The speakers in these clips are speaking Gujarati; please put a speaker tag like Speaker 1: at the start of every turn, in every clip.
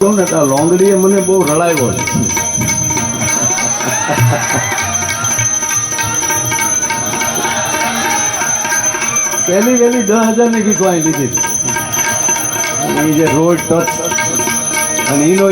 Speaker 1: ને આ લોંગડીએ મને બહુ રડાવ્યો છે. પહેલી વહેલી 10,000 ની ગીત વાંચી લીધી હતી. એ જે રોડ ટચ અને એનો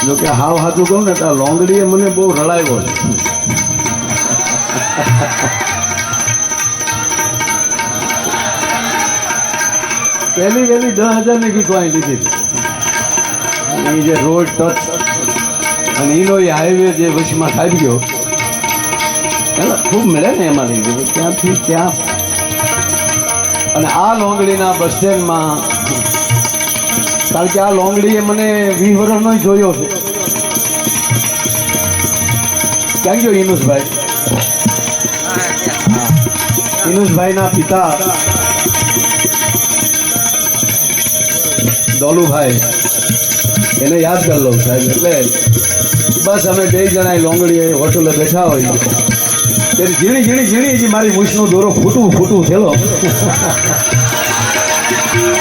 Speaker 1: જો કે હાવ હાથું કહું ને તો લોંગડીએ મને બહુ રડાવ્યો છે. પહેલી વહેલી 10,000 ની ગીત વાંચી લીધી હતી. એ જે રોડ ટચ અને એનો એ હાઈવે જે વચમાં ખાઈ ગયો એટલે ખૂબ મળે ને એમાં લઈ ગયો ત્યાંથી ત્યાં. અને આ લોંગડીના બસ સ્ટેન્ડમાં કારણ કે આ લોંગડીએ મને 20 વર્ષનો જોયો છે. ક્યાં ગયો ઇનુસભાઈ? ઇનુસભાઈના પિતા દોલુભાઈ એને યાદ કરી લઉં સાહેબ. એટલે બસ અમે 2 જણા લોંગડીએ હોટલે બેઠા હોય ત્યારે ઝીણી ઝીણી ઝીણી જે મારી મૂછનો દોરો ફૂટું થયેલો.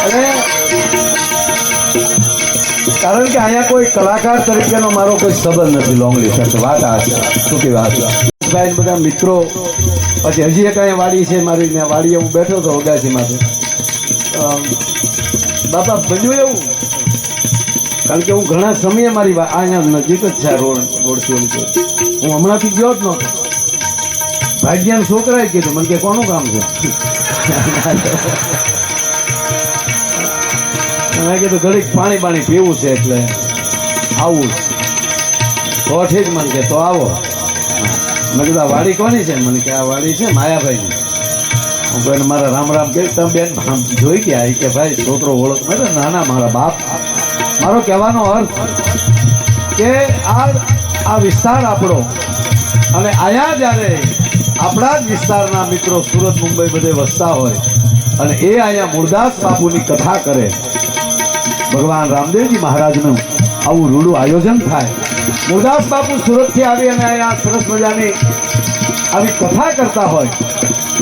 Speaker 1: અને કારણ કે અહીંયા કોઈ કલાકાર તરીકેનો મારો કોઈ સંબંધ નથી લોંગડી સાથે. વાત આ છે શું વાત. ભાઈ બધા મિત્રો પછી હજી એક અહીંયા વાડી છે મારી, ત્યાં વાડીએ હું બેઠો હતો અગાસીમાંથી. બાપા બન્યું એવું કારણ કે હું ઘણા સમયે મારી અહીંયા નજીક જ છે રોડથી હું હમણાંથી ગયો જ નહોતો. ભાગ્યાના છોકરાએ કીધું મને કે કોનું કામ છે? મેં કીધું ઘડીક પાણી પીવું છે એટલે આવું તો ઠીક. મને કે તો આવો. મેં કીધું આ વાડી કોની છે? મને કે આ વાડી છે માયાભાઈની. હું કોઈને મારા રામ કે તમે બેન જોઈ ગયા કે ભાઈ છોકરો ઓળખ મેં નાના મારા બાપ. મારો કહેવાનો અર્થ કે આ વિસ્તાર આપણો અને અહીંયા જ્યારે આપણા જ વિસ્તારના મિત્રો સુરત મુંબઈ બધે વસતા હોય અને એ અહીંયા મૂળદાસ બાપુની કથા કરે, ભગવાન રામદેવજી મહારાજનું આવું રૂડું આયોજન થાય. મૂળદાસ બાપુ સુરતથી આવી અને અહીંયા સરસ મજાની આવી કથા કરતા હોય.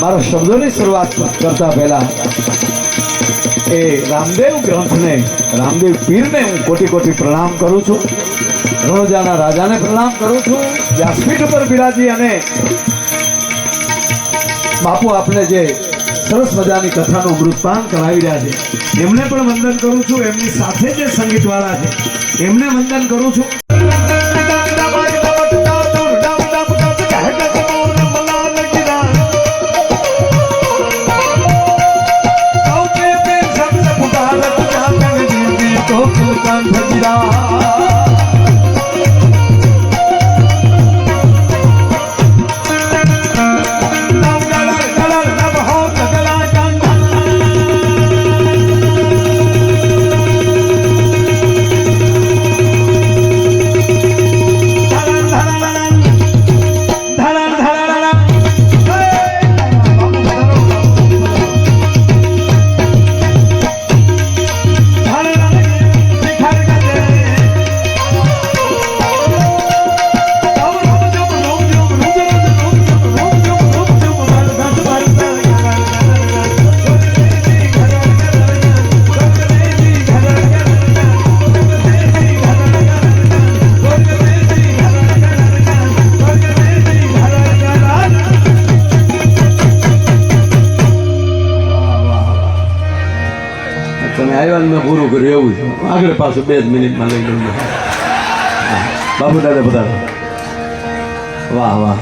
Speaker 1: મારા શબ્દોની શરૂઆત કરતા પહેલા એ રામદેવ ગ્રંથને, રામદેવ પીરને હું કોટી પ્રણામ કરું છું. રણોજાના રાજાને પ્રણામ કરું છું. વ્યાસપીઠ ઉપર બિરાજી અને બાપુ આપને જે સરસ મજાની કથાનું અમૃતપાન કરાવી રહ્યા છે એમને પણ વંદન કરું છું. એમની સાથે જે સંગીતવાળા છે એમને વંદન કરું છું. આવ્યા ને મેં પૂરું કર્યું એવું છે. આગળ પાછું 2 જ મિનિટમાં લઈ લઉં. બાપુ દાદા બધા વાહ વાહ.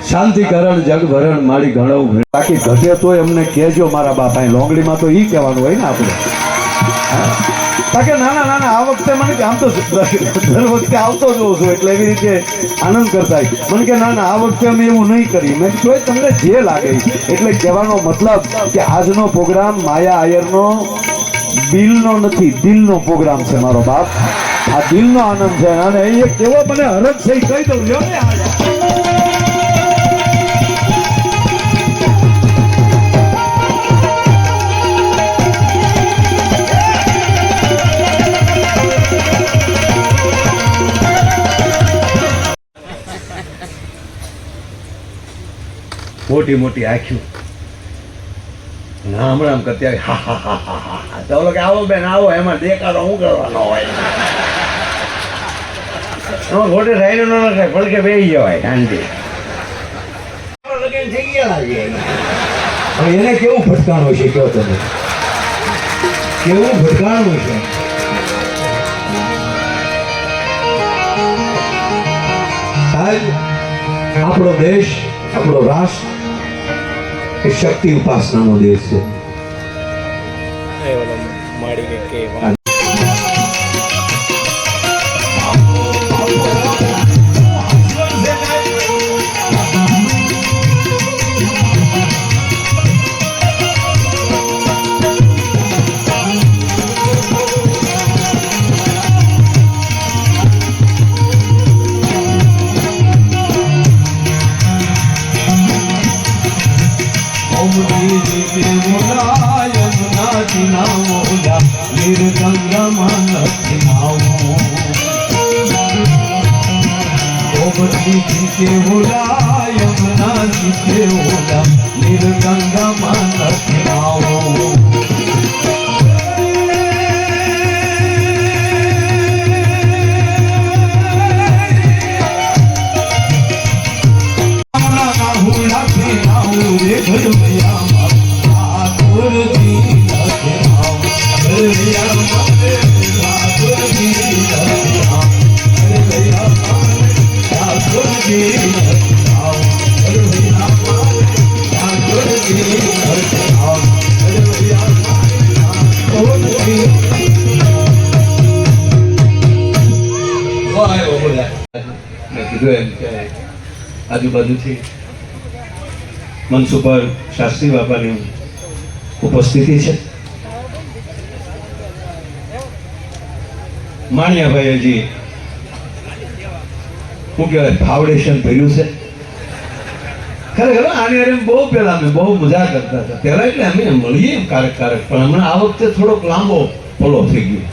Speaker 1: શાંતિ કરણ જગ ભરણ મારી ઘણું બાકી ઘટે તોય અમને કહેજો મારા બાપા. લોંગડીમાં તો ઈ કહેવાનું હોય ને આપણે. બાકી નાના નાના આ વખતે મને કે આમ તો દર વખતે આવતો જ હોઉં છું એટલે એવી રીતે આનંદ કરતા મને કે ના ના આ વખતે અમે એવું નહીં કરી. મેં તો તમને જે લાગે એટલે કહેવાનો મતલબ કે આજનો પ્રોગ્રામ માયા આયરનો દિલનો નથી, દિલનો પ્રોગ્રામ છે મારો બાપ. આ દિલનો આનંદ છે અને એ કેવો મને હરખ છે કહી દઉં લ્યો ને. મોટી મોટી આંખ્યું હમણાં આમ કરતી હા હા હા હા હા. તો કે આવો બેન આવો, એમાં દેખાડો શું કરવાનો હોય? એમાં ખોટી રાઈનો ન નખાય, પડકે બેસી જવાય શાંતિ. થઈ ગયા હવે એને કેવું ભટકાણું છે કહો તમે, કેવું ભટકાણું છે. સાહેબ આપણો દેશ, આપણો રાષ્ટ્ર એ શક્તિ ઉપાસનાનો દેશ છે. આજુબાજુથી મંચ ઉપર શાસ્ત્રી બાપાની ઉપસ્થિતિ છે. માણિયાભાઈ હજી શું કહેવાય ફાઉન્ડેશન ભર્યું છે. ખરેખર આની અરે બહુ પહેલા અમે બહુ મજા કરતા હતા પહેલા, એટલે અમે મળીએ કારક કારક, પણ હમણાં આ વખતે થોડોક લાંબો ફોલો થઈ ગયો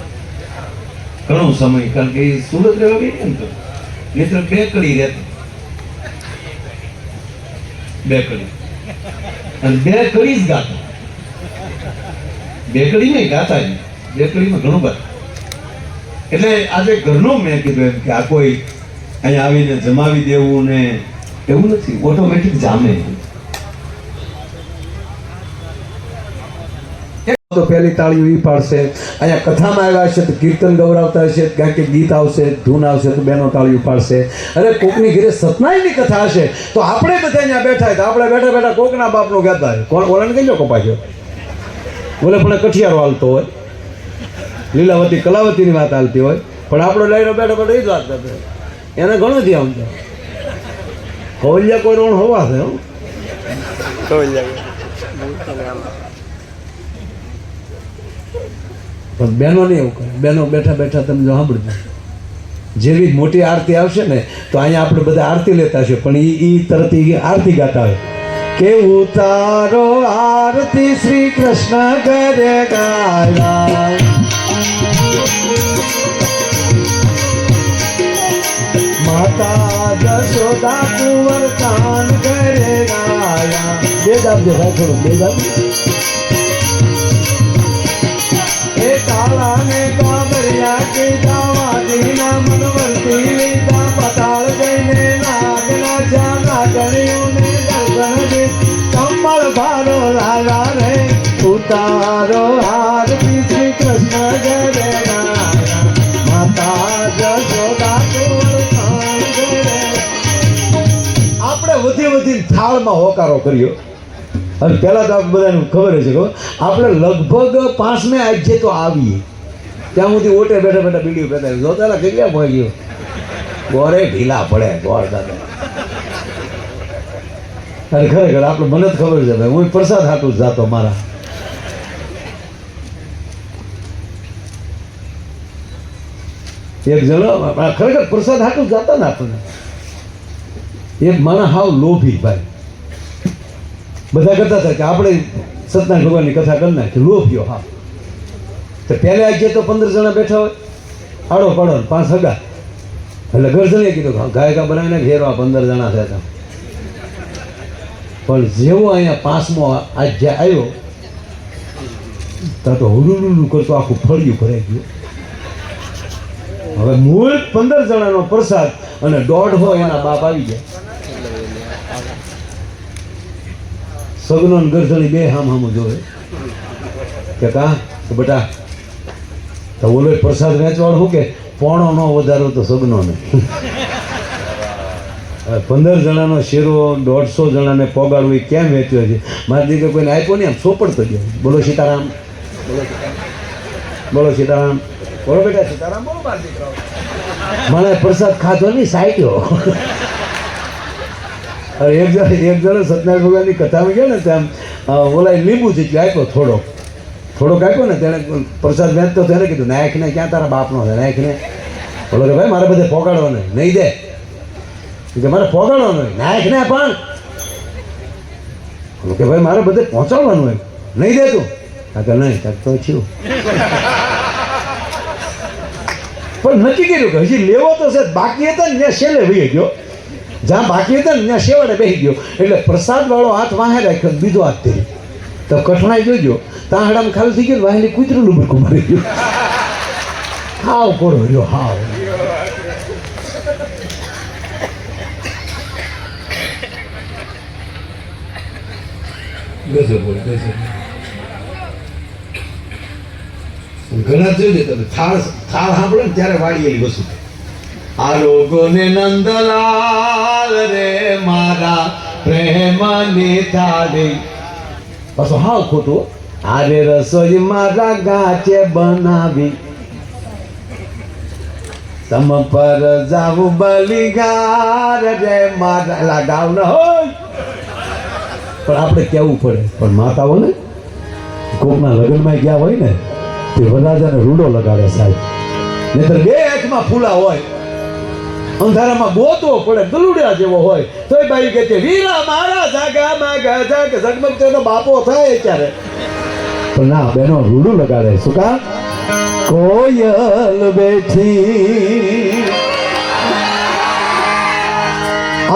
Speaker 1: ઘણો સમય, કારણ કે એ સુરત રહેવા ગઈ ને તો મિત્ર 2 કડી રહેતી, 2 કડી અને 2 કડી જ ગાતા, 2 કડી નહીં ગાતા, 2 કડીમાં ઘણું બધું. એટલે આજે ઘરનું મેં કીધું એમ કે આ કોઈ અહીંયા આવીને જમાવી દેવું ને એવું નથી, ઓટોમેટિક જામે. તો પહેલી તાળીઓ ઈ પાડશે. અહીંયા કથામાં આવ્યા છે તો કીર્તન ગૌરાવતા હશે, કારણ કે ગીત આવશે, ધૂન આવશે તો બેનો તાળીઓ પાડશે. અરે કોકની ઘરે સતનાઈની કથા હશે તો આપણે બધા અહીંયા બેઠા તો આપણે બેઠા બેઠા કોકના બાપનું કહેતા હોય. કોણ ઓલાને કહીજો કપાજો બોલે પણ કઠિયારો હાલતો હોય, લીલાવતી કલાવતીની વાત હાલતી હોય, પણ આપણો લઈને બેઠો બેઠો એ જ વાત કરતો એને ઘણું ધ્યાન છે. ખોલિયા કોઈ રોણ હોવા છે પણ બહેનો નહીં એવું કરે. બહેનો બેઠા બેઠા તમે જો સાંભળજો, જેવી મોટી આરતી આવશે ને તો અહીંયા આપણે બધા આરતી લેતા છે, પણ એ તરત આરતી ગાતા હોય કે ઉતારો આરતી શ્રી કૃષ્ણ કરે ગાયા, માતા જશોદા કુંવર કાન કરે ગાયા. બે દાબ જે થોડો બે દાબ એ કાળા ને કાબરિયા કે દાવાદી ના મનવરતી લીધા, પતાળ જઈને નાગના જાના ગણ્યું ને દર્શન દે, કમળ ભારો લાગા રે ઉતારો
Speaker 2: હોકારો કર્યો. અને પહેલાં તો આપણે બધાને ખબર છે કે આપણે લગભગ 5મે આજે તો આવીએ ત્યાં સુધી ઓટે બેઠા બેઠા બીડીઓ પીતા જોતા કેટલા પહોંચ્યો ગોરે ઢીલા પડે ગોળ દાદા. અને ખરેખર આપણે મને જ ખબર છે ભાઈ, હું પ્રસાદ હાટું જ જાતો મારા. એક જણો ખરેખર પ્રસાદ હાટું જ જાતા ને આપણને. એક માણસ હાવ લોભી ભાઈ, બધા કરતા હતા કે આપણે સત્યનારાયણ ભગવાનની કથા કરી નાખી, લોભ્યો હા. તો પહેલે આજે તો 15 જણા બેઠા હોય, આડો પાડો 5 હગા, એટલે ગરજણે કીધું ગાયકા બનાવીને ઘેરવા 15 જણા થયા. પણ જેવો અહીંયા 5મો આજે આવ્યો ત્યાં તો હુડુડુડું કરતો આખું ફળિયું ભરાઈ ગયું. હવે મૂળ 15 જણાનો પ્રસાદ અને 1.5 એના બાપ આવી ગયા. સગનો ને ગરજણી બે હામ જોવે કે કા તો બેટા તો ઓલો પ્રસાદ વેચવાળો શું કે પોણો ન વધારો તો સગનો ને. 15 જણાનો શેરો 150 જણાને પોગાડવું એ કેમ વેચ્યો છે? મારી દીકરી કોઈને આપ્યો નહીં, આમ સોપડતો ગયો. બોલો સીતારામ, બોલો સીતારામ, બોલો બેટા સીતારામ, બોલો મારી દીકરાઓ. મને પ્રસાદ ખાધો નહીં, સાઈટ્યો. એક જણો સત્યનારાયણ ભગવાનની કથામાં ગયા ને ત્યાં ઓલા લીંબુ જેટલું આપ્યો, થોડોક આપ્યો ને તેને પ્રસાદ વેચતો તેને કીધું નાયકને ક્યાં તારા બાપનો છે નાયકને. બોલો કે ભાઈ મારે બધે પોગાડવો નહીં દે કે મારે પોગાડવાનું હોય નાયકને પણ. બોલો કે ભાઈ મારે બધે પહોંચાડવાનું હોય નહીં દે તું. હા કે નહીં કાંક તો છું. પણ નક્કી કર્યું કે હજી લેવો તો છે, બાકી હતા ને ત્યાં છેલ્લે વહી ગયો, જ્યાં બાકી હતા ને ત્યાં શેવાડે બેસી ગયો. એટલે પ્રસાદવાળો હાથ વાહે રાખ્યો, બીજો હાથ ધરી તો કઠણાઈ જોઈજો ત્યાં હડામાં ખાલી થઈ ગયું, વાહેલી કૂતરું ડુબરકું મારી ગયું. હાવ કોરો રહ્યો હાવ. ઘણા જોઈ તમે થાળ સાંભળો ને ત્યારે વાળીએલી વસ્તુ. આ લોકોને નંદલાલ રે મારા પ્રેમની થાળી. પાછું હાવ ખોટું. આરે રસોઈ મારા ગાચે બનાવી, તમ પર જાવું બલિગાર રે મારા ગાવ ન હોય. પણ આપણે કહેવું પડે. પણ માતાઓને કોકના લગ્નમાં ગયા હોય ને તે વરરાજાને રૂડો લગાડે સાહેબ, નહીતર 2 હાથમાં ફૂલા હોય, અંધારામાં ગોતવો પડે, ગલુડિયા જેવો હોય તોય બાઈ કહે છે વીરા મારા જાગામાં ગાજા કે ઝગમગતો એનો બાપો થાય ત્યારે. પણ ના બેનો રૂડું લગાડે. શું કા? કોયલ બેઠી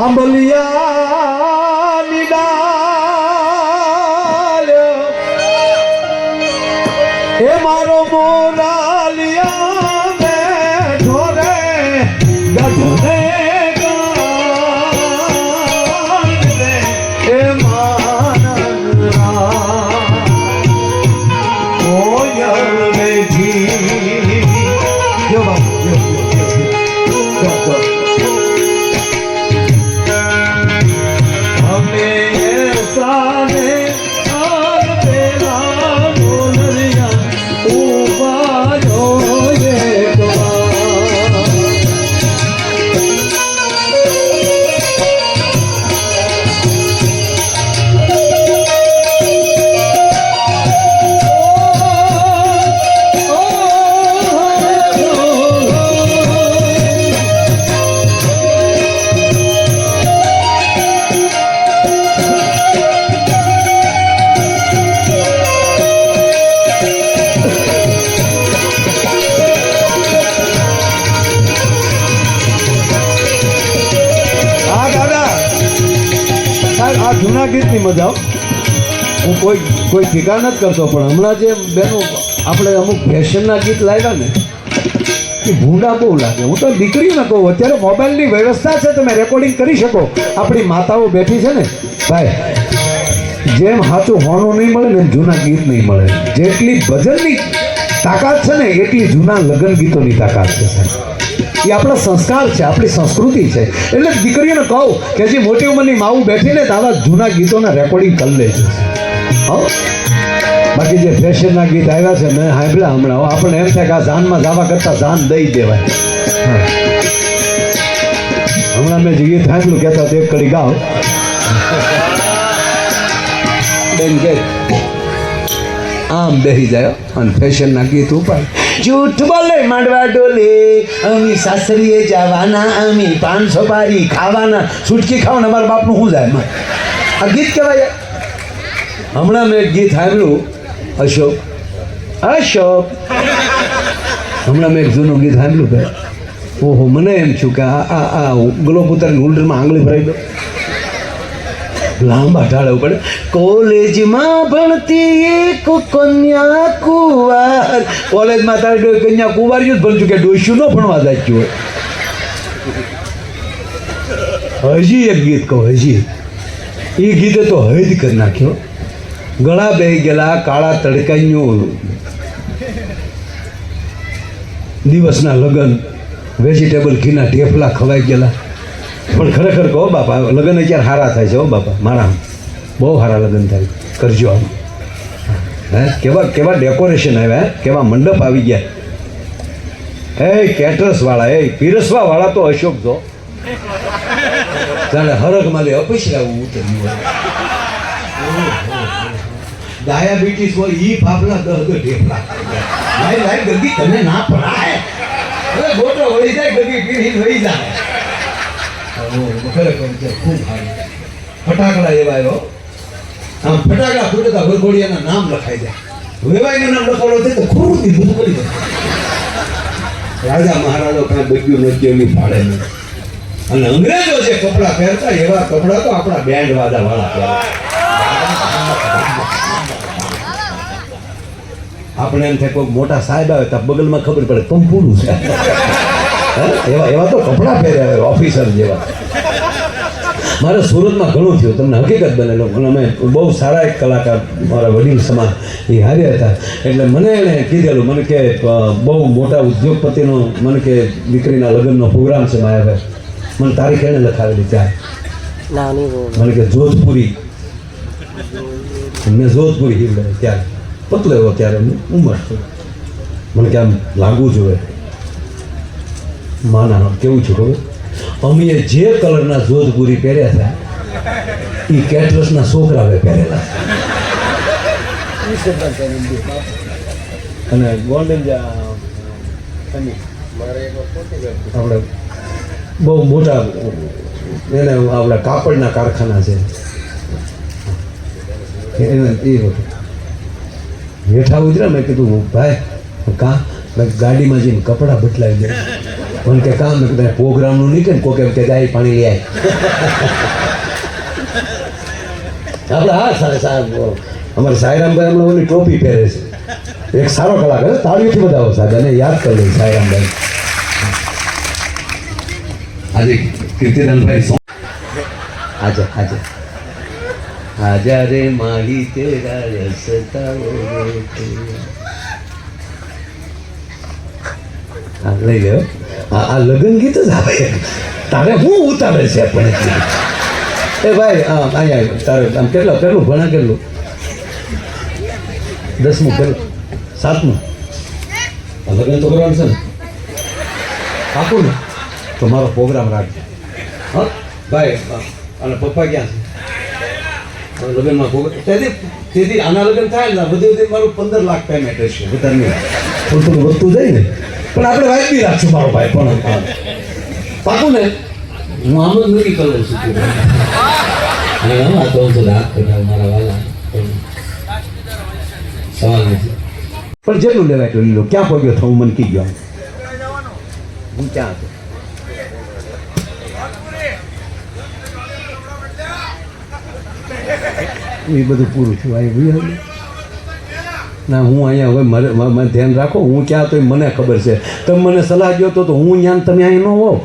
Speaker 2: આંબલિયાની ડાળ, એ મારો મોરાલિયા બેઠો રે ગઢને ગાળે, એ માનરા કોયલ બેઠી. જો બાપુ અમે સાને જૂના ગીતની મજા. હું કોઈ ઠીકા નથી કરતો, પણ હમણાં જે બેનો આપણે અમુક ફેશનના ગીત લાવ્યા ને એ ભૂંડા બહુ લાગે. હું તો દીકરીઓને કહું અત્યારે મોબાઈલની વ્યવસ્થા છે, તમે રેકોર્ડિંગ કરી શકો. આપણી માતાઓ બેઠી છે ને ભાઈ, જેમ સાચું હોનું નહીં મળે ને એમ જૂના ગીત નહીં મળે. જેટલી ભજનની તાકાત છે ને એટલી જૂના લગ્ન ગીતોની તાકાત છે સાહેબ. એ આપણા સંસ્કાર છે, આપણી સંસ્કૃતિ છે. એટલે દીકરીઓને કહું કે જે મોટી ઉંમરની માવું બેઠીને તો આવા જૂના ગીતોના રેકોર્ડિંગ કરી લેજો. હા, બાકી જે ફેશનના ગીત આવ્યા છે મેં સાંભળ્યા હમણાં, આપણને એમ થાય કે આ જાનમાં જવા કરતાં જાન દઈ દેવાય. હા, હમણાં મેં જે ગીત સાંભળ્યું કહેતા તો એક કડી ગાવ બેન કે આમ બેસી જાય અને ફેશનના ગીત ઉપાય. જૂઠ બોલે માંડવા ડોલે, અમી સાસરીએ જવાના, અમી 500 પારી ખાવાના, સુટકી ખાવાના, અમારા બાપનું શું જાય એમાં? આ ગીત કહેવાય. હમણાં મેં એક ગીત સાંભળ્યું અશોક હમણાં મેં એક જૂનું ગીત સાંભળ્યું કે ઓહો, મને એમ છું કે આ ગ્લોબ ઉતારીને હોલ્ડરમાં આંગળી ભરાઈ દો, લાંબા ઢાળવું પડે. કોલેજમાં ભણતી એક કન્યા કુંવાર, કોલેજમાં તારે કન્યા કુંવાર્યું જ ભણતું કે ડોસ્યું ન ભણવા જાચ્યું હોય. હજી એક ગીત કહું, હજી એ ગીતે તો હૈદ કરી નાખ્યો. ગળા બેહી ગયેલા કાળા તડકાઈનું દિવસના લગ્ન, વેજીટેબલ ઘીના ઢેફલા ખવાઈ ગયેલા. પણ ખરેખર કહો બાપા, લગ્ન અત્યારે સારા થાય છે. હો બાપા મારા, બહુ સારા લગ્ન થાય, કરજો આમ. હે, કેવા ડેકોરેશન આવ્યા, કેવા મંડપ આવી ગયા. એ કેટરસ વાળા, એ પીરસવા વાળા તો અશોક જો જાણે હરક માલે અપસરાવું ઉતર્યું હોય. ડાયાબિટીસ હોય ઈ ફાફલા 10 ઢેફલા લાઈ ગગી તને ના પડાય. હવે ગોટો વળી જાય, ગગી પીરી વળી જાય. ખરેખર ખૂબ સારું. ફટાકડા એવા આવ્યો, આમ ફટાકડા ફૂટતા વરઘોડિયાના નામ લખાઈ જાય. વેવાઈનું નામ લખાડો છે તો ખૂબ દીધું કરી દે. રાજા મહારાજો કાંઈ બગ્યું નથી એવી ફાળે નહીં. અને અંગ્રેજો જે કપડાં પહેરતા એવા કપડાં તો આપણા બેન્ડ વાદા વાળા પહેરે. આપણે એમ થાય કોઈ મોટા સાહેબ આવે તો બગલમાં ખબર પડે પંપુડું છે. એવા તો કપડાં પહેર્યા ઓફિસર જેવા. મારે સુરતમાં ઘણું થયું, તમને હકીકત બનેલો. અમે બહુ સારા એક કલાકાર, મારા વડીલ સમાજ એ હાર્યા હતા. એટલે મને એણે કીધેલું, મને કે બહુ મોટા ઉદ્યોગપતિનો, મને કે દીકરીના લગ્નનો પ્રોગ્રામ છે માયાભાઈ, મને તારીખ એણે લખાવેલી ત્યાં. મને કે જોધપુરી, મેં જોધપુરી હિવડે ત્યારે પતલો એવો, ત્યારે ઉંમર મને કે આમ લાગવું જોઈએ. માના કેવું છું ખબર, અમે જે કલરના જોધપુરી પહેર્યા હતા એ કેટરસના છોકરાઓએ પહેરેલા. અને ગોંડલ આપણે બહુ મોટા એને આપણા કાપડના કારખાના છે. એ હેઠા ઉતર્યા, મેં કીધું ભાઈ કાં ગાડીમાં જઈને કપડાં બદલાવી દે. પણ કે કામ મેં કીધું પ્રોગ્રામનું નહીં કે કોક એમ કે જાય પાણી લઈ આવે. આપણે હા સાહેબ, અમારે સાયરામભાઈ હમણાં ઓલી ટોપી પહેરે છે. એક સારો કલાકાર, તાળીઓથી બતાવો સાહેબ, અને યાદ કરી લઈએ સાયરામભાઈ. આજે કીર્તિદાનભાઈ આજે આજા રે માહી તેરા રસતાઓ લઈ લ્યો. આ લગ્ન ગીત જ આવે. તારે હું ઉતારે છે પણ એ ભાઈ અહીંયા તારે આમ કેટલું ભણા, કેટલું 10મું કેટલું 7મું લગ્ન તો કરવાનું છે ને? આપું ને તો મારો પ્રોગ્રામ રાખજો. હા ભાઈ, અને પપ્પા ક્યાં છે? લગ્નમાં તેથી આના લગ્ન થાય ને બધું મારું 15 લાખ પેમેન્ટ હશે, વધારે નહીં. થોડું વધતું જાય ને, પણ આપણે વાજબી રાખશું મારો ભાઈ. પણ પાકું ને, હું આમ જ નથી કરું છું. તો રાખ મારા વાલા સવાલ નથી, પણ જેટલું લેવાય એટલું લીધું. ક્યાં પહોંચ્યો તો હું મને કી ગયો, હું ક્યાં હતો? એ બધું પૂરું થયું. આવી ના, હું અહીંયા હવે મારે ધ્યાન રાખો, હું ક્યાં તો મને ખબર છે. તમે મને સલાહ દો તો હું જ્ઞાન, તમે અહીં ન હોવ.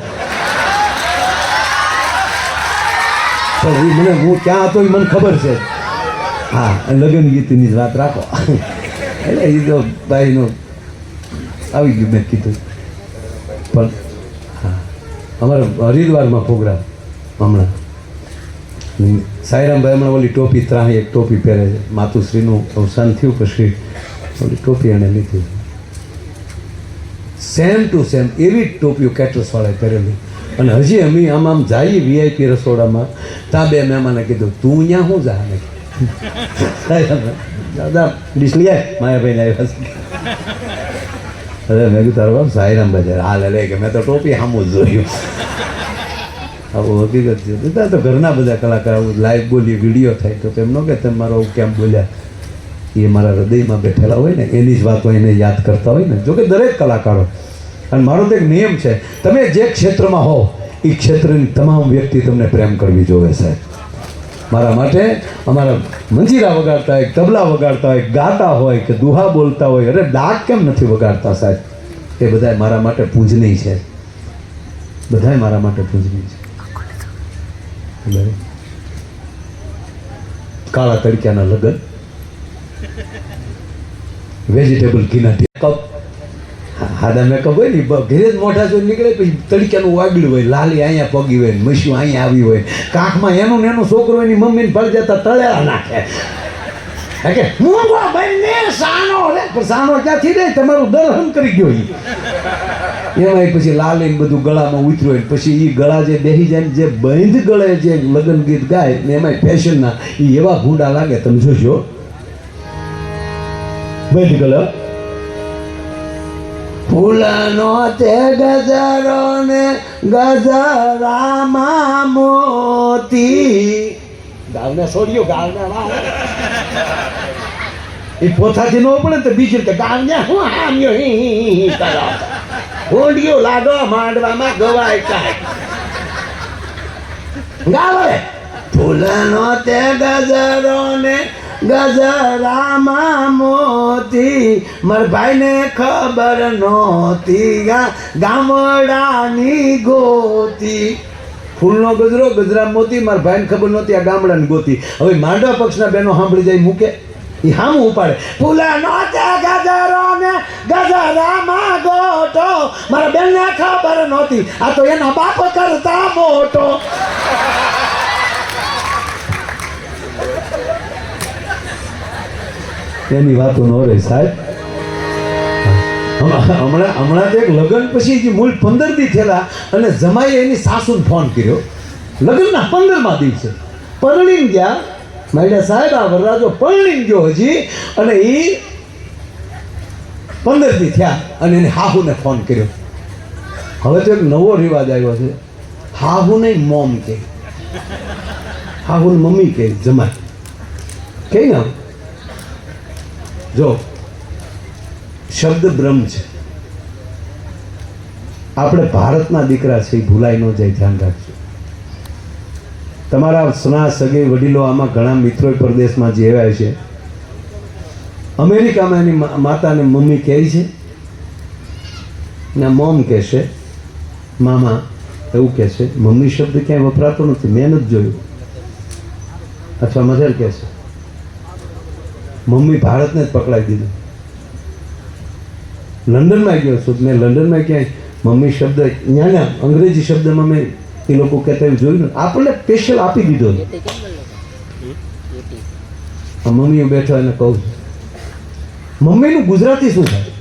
Speaker 2: મને હું ક્યાં હતો એ મને ખબર છે. હા, લગ્ન ગીતની જ વાત રાખો. એટલે એ તો ભાઈનું આવી ગયું, મેં કીધું. પણ અમારા હરિદ્વારમાં પ્રોગ્રામ હમણાં સાઈરામભાઈ હમણાં ઓલી ટોપી ત્રાહી એક ટોપી પહેરે છે. માતુશ્રીનું અવસાન થયું પછી ઓલી ટોપી એણે લીધી. સેમ ટુ સેમ એવી જ ટોપીઓ કેટરસવાળાએ પહેરેલી. અને હજી અમે આમ જઈએ વીઆઈપી રસોડામાં, ત્યાં બે મહેમાને કીધું તું અહીંયા શું જા ને દાદા ડીશ લઈ આય માયાભાઈને આવ્યા છે. અરે મેં કીધું તારો બાપ સાઈરામભાઈ જાય હાલ લે કે મેં તો ટોપી સામું જ જોયું. આવું હકીકત છે. ત્યાં તો ઘરના બધા કલાકાર આવું લાઈવ બોલી વિડીયો થાય તો તેમનો કે તમે મારો કેમ બોલ્યા એ મારા હૃદયમાં બેઠેલા હોય ને એની જ વાતો એને યાદ કરતા હોય ને. જોકે દરેક કલાકારો, અને મારો તો એક નિયમ છે, તમે જે ક્ષેત્રમાં હો એ ક્ષેત્રની તમામ વ્યક્તિ તમને પ્રેમ કરવી જોવે સાહેબ. મારા માટે અમારા મંજીરા વગાડતા હોય, તબલા વગાડતા હોય, ગાતા હોય કે દુહા બોલતા હોય, અરે ડાક કેમ નથી વગાડતા સાહેબ, એ બધા મારા માટે પૂજનીય છે. બધાય મારા માટે પૂજનીય છે. કાળા તડક્યાના લગન, વેજીટેબલ ઘીના કપ, હાડા મેકઅપ હોય ને ઘરે જ મોઢા જોઈ નીકળે, પછી તડક્યાનું વાગડ્યું હોય, લાલી અહીંયા પગી હોય, મસ્યું અહીંયા આવી હોય, કાંખમાં એનું ને એનું છોકરો એની મમ્મીને ફળ જતા તળેલા નાખે કે મૂંગો બંને સાનો રે. પણ સાનો ક્યાંથી રે, તમારું દર્શન કરી ગયો એમાં પછી લાલી બધું ગળામાં ઉતર્યું હોય, પછી એ ગળા જે બેસી જાય જે બંધ ગળે જે લગ્ન ગીત ગાય ને એમાં ફેશનના એ એવા ભૂંડા લાગે તમે જોશો. બંધ ગળે ફૂલનો તે ગજરો ને ગજરામાં મોતી, ગાવને છોડ્યો ગાવને એ પોતાથી ન પડે તો બીજું કે ગાવને હું હામ્યો હી કરો હોડિયો લાડો માંડવામાં ગવાય કાય ગાવે. ફૂલનો તે ગજરો ને ગજરામાં મોતી, મારા ભાઈને ખબર નહોતી ગામડાની ગોતી. ફૂલનો ગજરો ગજરામાં મોતી, મારા ભાઈને ખબર નહોતી આ ગામડાની ગોતી. હવે માંડવા પક્ષના બહેનો સાંભળી જાય મૂકે એ હામું ઉપાડે. ફૂલનો તે ગજરો ને ગજરામાં ગોટો, મારા બેનને ખબર નહોતી આ તો એના બાપ કરતા મોટો. એની વાતો ન રહી સાહેબ. હમણાં તો એક લગ્ન પછી જે મૂળ 15 દી થયેલા અને જમાઈએ એની સાસુને ફોન કર્યો લગ્નના 15મા દિવસે પરણીને ગયા. મારા સાહેબ આ વરરાજો પરણીને ગયો હજી અને એ 15 દી થયા અને એને હાહુને ફોન કર્યો. હવે તો એક નવો રિવાજ આવ્યો છે, હાહુ નહીં મોમ કે, હાહુને મમ્મી કે જમાય કે ને. જો શબ્દ બ્રહ્મ છે, આપણે ભારતના દીકરા છે, ભૂલાઈ ન જાય, ધ્યાન રાખજો. તમારા સ્ના સગે વડીલો આમાં ઘણા મિત્રો પરદેશમાં જેવાય છે. અમેરિકામાં એની માતાને મમ્મી કહે છે ને મોમ કહેશે, મામા એવું કહેશે. મમ્મી શબ્દ ક્યાંય વપરાતો નથી, મેં નથી જોયું. અથવા મધર કહેશે. મમ્મી ભારતને જ પકડાઈ દીધું. લંડનમાં ગયો છું મેં, લંડનમાં ક્યાંય મમ્મી શબ્દ ત્યાંના અંગ્રેજી શબ્દમાં મેં એ લોકો કહેતા એવું જોયું ને, આપણને સ્પેશિયલ આપી દીધો. મમ્મીઓ બેઠો એને કહું છું મમ્મીનું ગુજરાતી શું થાય?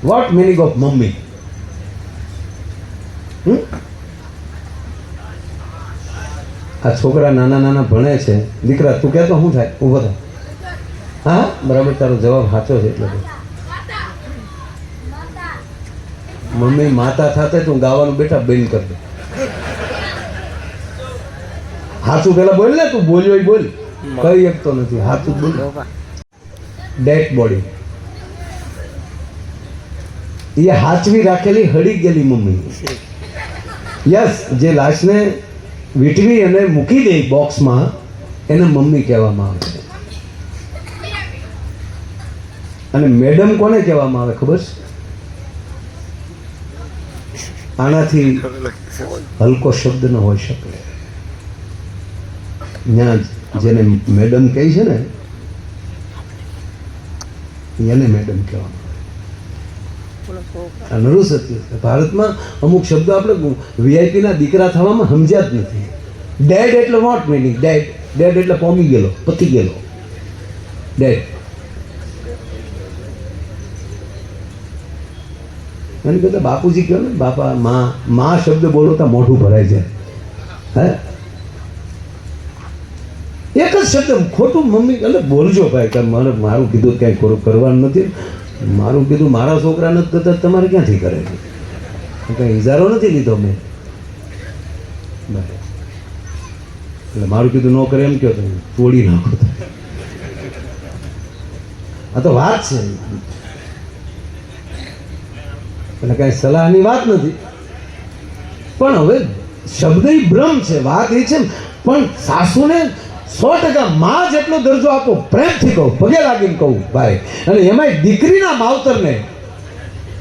Speaker 2: What meaning of mummy? આ છોકરા નાના નાના ભણે છે. દીકરા તું કહેતો શું થાય? ઊભો થાય. હા બરાબર, તારો જવાબ સાચો છે. એટલે મમ્મી માતા થતા તું ગાવાનું બેઠા બંધ કર દે. હાથું પેલા બોલ ને, તું બોલ્યો બોલ, કઈ શકતો નથી. હાથું બોલ. ડેડ બોડી એ હાચવી રાખેલી હળી ગયેલી મમ્મી. યસ, જે લાશને વીટવી અને મૂકી દે બોક્સમાં એને મમ્મી કહેવામાં આવે છે. અને મેડમ કોને કહેવામાં આવે ખબર છે? આનાથી હલકો શબ્દ ન હોઈ શકે. ત્યાં જેને મેડમ કહે છે ને એને મેડમ કહેવામાં આવે. આ નરું સત્ય છે. ભારતમાં અમુક શબ્દો આપણે વીઆઈપીના દીકરા થવામાં સમજ્યા જ નથી. ડેડ એટલે વોટ મિનિંગ ડેડ? ડેડ એટલે પોમી ગયેલો, પતી ગયેલો, ડેડ. એને કહેતા બાપુજી કહો ને, બાપા માં શબ્દ બોલો તો મોઢું ભરાય જાય. હે એક જ શબ્દ ખોટું મમ્મી એટલે બોલજો ભાઈ કે મારું કીધું કાંઈ ખોટું કરવાનું નથી, મારું કીધું મારા છોકરા નથી કરતા તમારે ક્યાંથી કરે છે? કાંઈ ઇજારો નથી લીધો મેં. એટલે મારું કીધું ન કરે એમ કહો તમે તોડી નાખો. આ તો વાત છે, એટલે કાંઈ સલાહની વાત નથી. પણ હવે શબ્દ ભ્રમ છે, વાત એ છે. પણ સાસુને 100% માં જેટલો દરજ્જો આપો, પ્રેમથી કહું, પગે લાગીને કહું ભાઈ. અને એમાંય દીકરીના માવતરને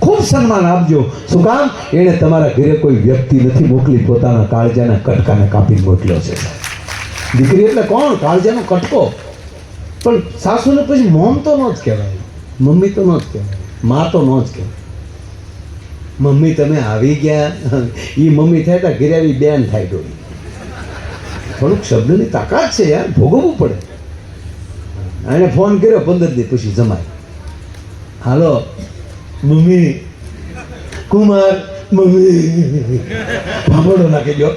Speaker 2: ખૂબ સન્માન આપજો. શું કામ? એણે તમારા ઘરે કોઈ વ્યક્તિ નથી મોકલી, પોતાના કાળજાના કટકાને કાપીને મોકલ્યો છે. દીકરી એટલે કોણ? કાળજાનો કટકો. પણ સાસુને પછી મોમ તો ન જ કહેવાય, મમ્મી તો ન જ કહેવાય, માં તો ન જ કહેવાય. મમ્મી તમે આવી ગયા, એ મમ્મી થાય તો ઘરે આવી બેન થાય ડોળી. થોડુંક શબ્દની તાકાત છે યાર, ભોગવવું પડે. એને ફોન કર્યો 15 દિવસ પછી જમાય, હાલો મમ્મી, કુમાર મમ્મી, ભાંભળો નાખી દો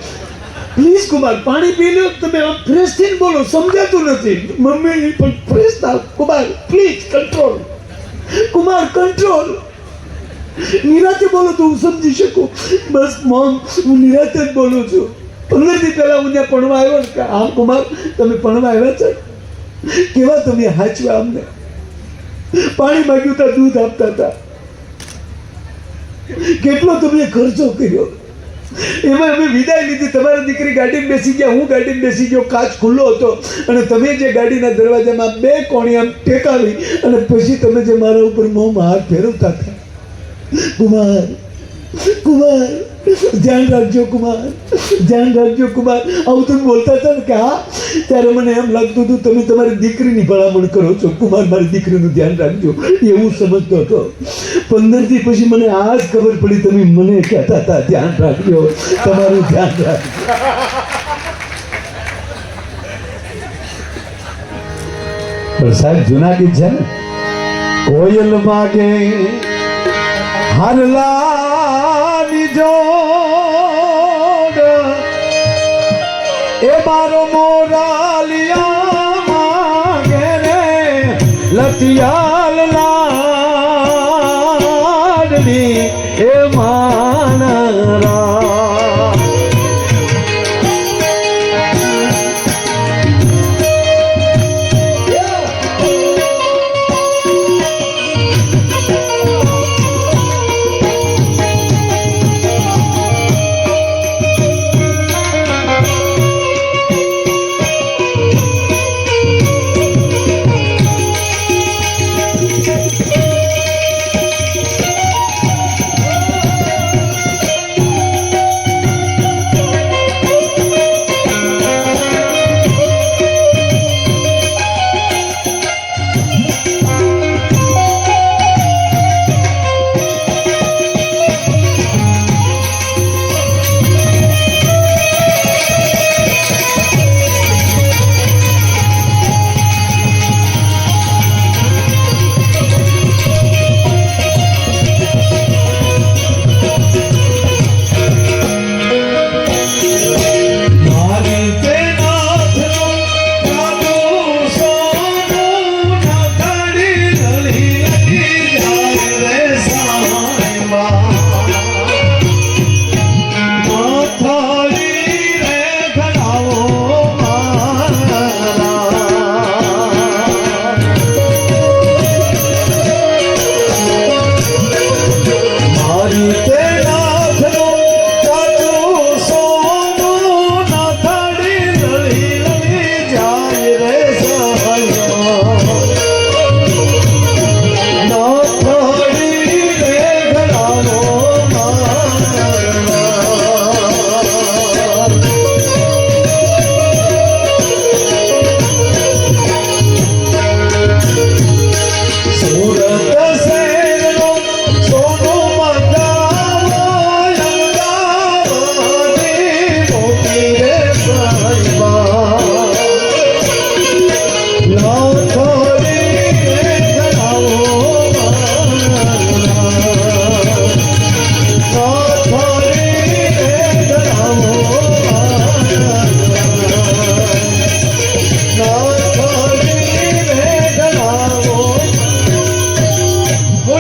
Speaker 2: પ્લીઝ કુમાર, પાણી પી લો. તમે આમ ફ્રેશ થઈને બોલો, સમજાતું નથી. મમ્મી પણ ફ્રેશ થાવ Kumar, please control Kumar, control. નિરાતે બોલો તો હું સમજી શકું. બસ મોમ, હું નિરાતે જ બોલું છું. 15 દી પહેલા હું ત્યાં ભણવા આવ્યો ને, આમ કુમાર તમે ભણવા આવ્યા છો, કેવા તમે હાચવા, અમને પાણી માંગ્યું હતા, દૂધ આપતા હતા, કેટલો તમે ખર્ચો કર્યો. એમાં અમે વિદાય લીધી. તમારી દીકરી ગાડીમાં બેસી ગયા, હું ગાડીમાં બેસી ગયો, કાચ ખુલ્લો હતો, અને તમે જે ગાડીના દરવાજામાં 2 કોણી આમ ટેકાવી, અને પછી તમે જે મારા ઉપર મોંમાં હાથ ફેરવતા હતા. કુમાર, કુમાર ધ્યાન રાખજો કુમાર, ધ્યાન રાખજો કુમાર, આવું તમે બોલતા હતા ને કે હા, ત્યારે મને એમ લાગતું હતું તમે તમારી દીકરીની ભલામણ કરો છો. કુમાર મારી દીકરીનું ધ્યાન રાખજો, એવું સમજતો હતો. 15 દી પછી મને આ જ ખબર પડી તમે મને કહેતા હતા ધ્યાન રાખજો, તમારું ધ્યાન રાખજો. પણ સાહેબ જૂના ગીત છે ને, કોયલ માગે હારલાની જોડ, એ મારો મોરાલિયા માગે રે લતિયાલ લાડની એ માનરા. સુરત શહેરનો સોનો મૂળ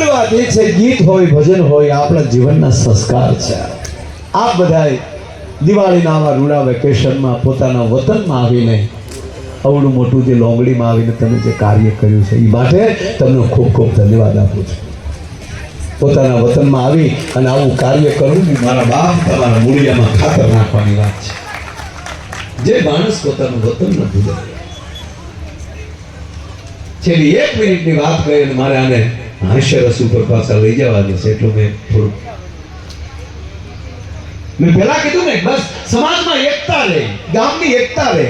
Speaker 2: વાત એ છે, ગીત હોય ભજન હોય આપણા જીવનના સંસ્કાર છે. આપ બધાએ દિવાળીના આવા રૂડા વેકેશનમાં પોતાના વતનમાં આવીને અવળું મોટું જે લોંગડીમાં આવીને તમે જે કાર્ય કર્યું છે એ માટે તમને ખૂબ ખૂબ ધન્યવાદ આપું છું. પોતાના વતનમાં આવી અને આવું કાર્ય કરવું એ મારા બાપ તમારા મૂળિયામાં ખાતર નાખવાની વાત છે. જે માણસ પોતાનું વતન ન ભૂલે. છેલ્લી 1 મિનિટની વાત કરી અને મારે આને હાસ્યરસ ઉપર પાછા લઈ જવાની છે, એટલું મેં પહેલા કીધું ને, બસ સમાજમાં એકતા રહે, ગામની એકતા રહે.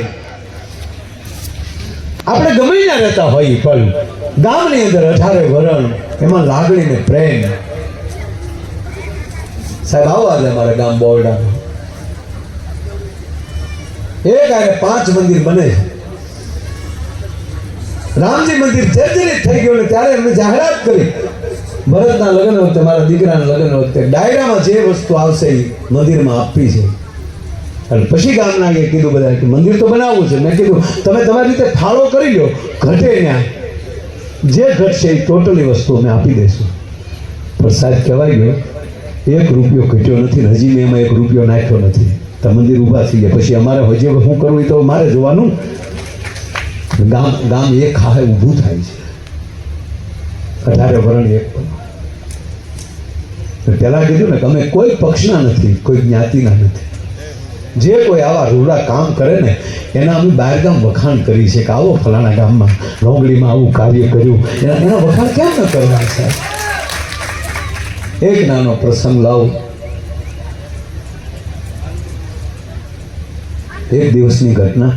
Speaker 2: આપણે ગમે ત્યાં રહેતા હોઈએ પણ ગામની અંદર 18 વરણ એમાં લાગણી ને પ્રેમ. સાહેબ આવો આજે અમારા ગામ બોરડામાં એક આને 5 મંદિર બને છે. રામજી મંદિર જર્જરિત થઈ ગયું ને ત્યારે એમને જાહેરાત કરી, ભરતના લગ્ન વખતે, મારા દીકરાના લગ્ન વખતે ડાયરામાં જે વસ્તુ આવશે એ મંદિરમાં આપવી છે. અને પછી ગામના કીધું બધા કે મંદિર તો બનાવવું છે. મેં કીધું તમે તમારી રીતે ફાળો કરી લો, ઘટે ત્યાં જે ઘટશે એ ટોટલી વસ્તુ અમે આપી દઈશું. પણ સાહેબ કહેવાય ગયો 1 રૂપિયો ઘટ્યો નથી ને હજી મેં એમાં 1 રૂપિયો નાખ્યો નથી. તો મંદિર ઊભા થઈ ગયા. પછી અમારે હજી શું કરવું એ તો મારે જોવાનું. ગામ એક ખાહે ઊભું થાય છે. 18 વરણ એક. પહેલા કીધું ને કે અમે કોઈ પક્ષના નથી, કોઈ જ્ઞાતિના નથી. જે કોઈ આવા રૂડા કામ કરે ને એના અમે બહારગામ વખાણ કરી છે કે આવો ફલાણા ગામમાં લોંગડીમાં આવું કાર્ય કર્યું, એના વખાણ કેમ ન કરવા સાહેબ? એક નાનો પ્રસંગ લાવું. એક દિવસની ઘટના.